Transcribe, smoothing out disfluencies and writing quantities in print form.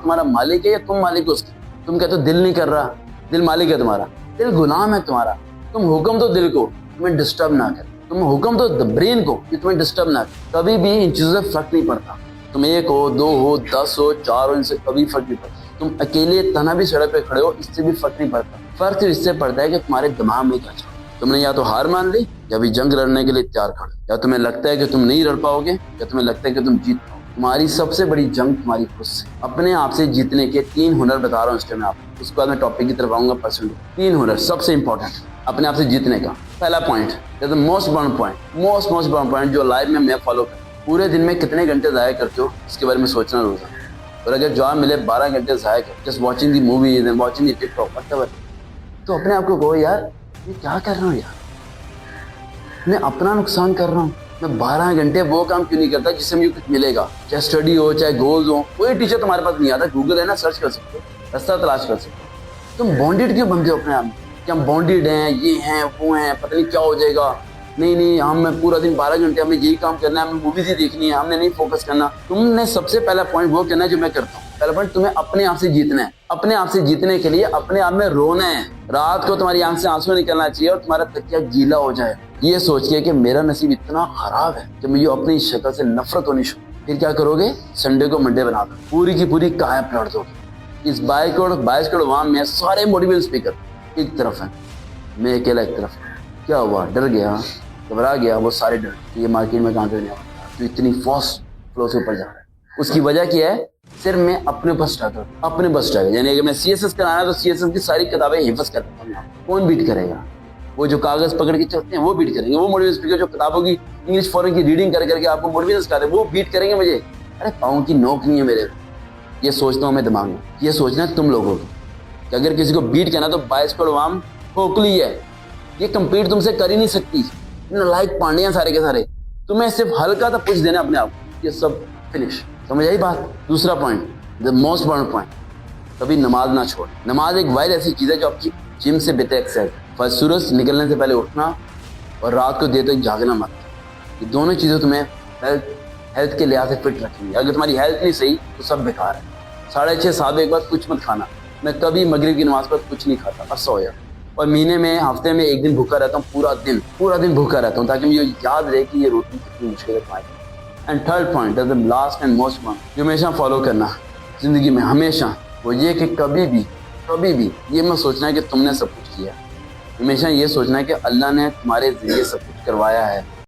तुम्हारा मालिक है या तुम मालिक हो उसके? तुम कहते हो दिल नहीं कर रहा, दिल मालिक है तुम्हारा, दिल गुलाम है तुम्हारा। तुम हुक्म दो दिल को तुम्हें डिस्टर्ब ना करे, तुम हुक्म दो ब्रेन को कि तुम्हें डिस्टर्ब ना करे। कभी भी इन चीजों से फर्क नहीं पड़ता, तुम 1 हो 2 हो 10 हो 4 हो, इनसे कभी फर्क नहीं पड़ता। तुम अकेले तना भी सड़क पे खड़े हो, इससे भी फर्क नहीं पड़ता। फर्क तो इससे पड़ता है कि तुम्हारे दिमाग में क्या चल रहा है। तुमने या तो हार मान ली या भी जंग लड़ने के लिए तैयार खड़े, या तुम्हें लगता है कि तुम नहीं लड़ पाओगे या तुम्हें लगता है कि तुम जीत पाओगे। तुम्हारी सबसे बड़ी जंग तुम्हारी खुद से। अपने आप से जीतने के 3 हुनर बता रहा हूँ इस टाइम आपको, उसके बाद मैं टॉपिक की तरफ आऊंगा। पर्सनली 3 हुनर सबसे इंपॉर्टेंट अपने आप से जीतने का। पहला पॉइंट, मोस्ट इम्पोर्टेंट पॉइंट जो लाइफ में मैं फॉलो कर, पूरे दिन में कितने घंटे ज़ाया करते हो इसके बारे में सोचना रोजाना। और अगर जॉब मिले 12 घंटे ज़ाया कर just watching the movies and watching the TikTok whatever, तो अपने आप को कहो यार ये क्या कर रहा हूँ यार, मैं अपना नुकसान कर रहा हूँ। मैं 12 घंटे वो काम क्यों नहीं करता जिससे मुझे कुछ मिलेगा, चाहे स्टडी हो चाहे गोल्स हो। कोई टीचर तुम्हारे पास नहीं आता, गूगल है ना, सर्च कर सकते हो, रास्ता तलाश कर सकते हो। तुम बॉन्डेड क्यों बनते हो अपने आप में कि हम बॉन्डेड हैं, ये हैं वो हैं, पता नहीं क्या हो जाएगा। नहीं हम पूरा दिन 12 घंटे हमें यही काम करना है, हमें मूवीज ही देखनी है, हमने नहीं फोकस करना। तुमने सबसे पहला पॉइंट वो करना है जो मैं करता हूँ। पहला पॉइंट, तुम्हें अपने आप से जीतना है। अपने आप से जीतने के लिए अपने आप में रोना है। रात को तुम्हारी आंख से आंसू निकलना चाहिए और तुम्हारा तकिया गीला हो जाए, ये सोच के कि मेरा नसीब इतना खराब है कि मुझे अपनी शक्ल से नफरत होनी शुरू। फिर क्या करोगे, संडे को मंडे बना दो, पूरी की पूरी काया पलट दोगे। इस 22 करोड़ वहां में सारे मोटिवेशनल स्पीकर एक तरफ है, मैं अकेला एक तरफ। क्या हुआ, डर गया, घबरा गया, वो सारे डर, ये मार्केट में कहाँ करने वाला, तो इतनी फास्ट फ्लो से ऊपर जा रहा है। उसकी वजह क्या है, सिर्फ मैं अपने बस स्ट्रगल, यानी अगर मैं CSS कराना है तो CSS की सारी किताबें हिफज करता हूँ। कौन बीट करेगा, वो जो कागज पकड़ के चलते हैं वो बीट करेंगे। वो मोटिवेशनल स्पीकर जो किताबों की इंग्लिश फॉरेन की रीडिंग करके आपको मोटिवेशन सिखाते हैं वो बीट करेंगे मुझे। अरे पाँव की नोक नहीं है मेरे, ये सोचता हूँ मैं दिमाग में। ये सोचना है तुम लोगों को कि अगर किसी को बीट करना तो 22 करोड़ आवाम खोखली है, ये कंप्लीट तुमसे कर ही नहीं सकती। लाइक पांडे हैं सारे के सारे, तुम्हें सिर्फ हल्का सा पुश देना अपने आप, ये सब फिनिश। समझ आई बात। दूसरा point, the most important point, कभी नमाज ना छोड़। नमाज एक वाइड ऐसी चीज है जो आपकी जिम से बेहतर एक्सरसाइज। फर्स्ट सूरज निकलने से पहले उठना और रात को देर तक जागना मत, ये दोनों चीजें तुम्हें हेल्थ के लिहाज से फिट रखेंगी। अगर तुम्हारी हेल्थ नहीं सही तो सब बेकार है। 6:30 7 बजे के बाद कुछ मत खाना। मैं कभी मगरिब की नमाज पर कुछ नहीं खाता, बस सो जाता। और महीने में हफ्ते में 1 दिन भूखा रहता हूँ, पूरा दिन भूखा रहता हूँ, ताकि मुझे याद रहे कि ये रोटी कितनी मुश्किल है। And third point, last and most point जो हमेशा फॉलो करना जिंदगी में हमेशा, वो ये कि कभी भी ये मत सोचना है कि तुमने सब कुछ किया। हमेशा ये सोचना है कि अल्लाह ने तुम्हारे जरिए सब कुछ करवाया है,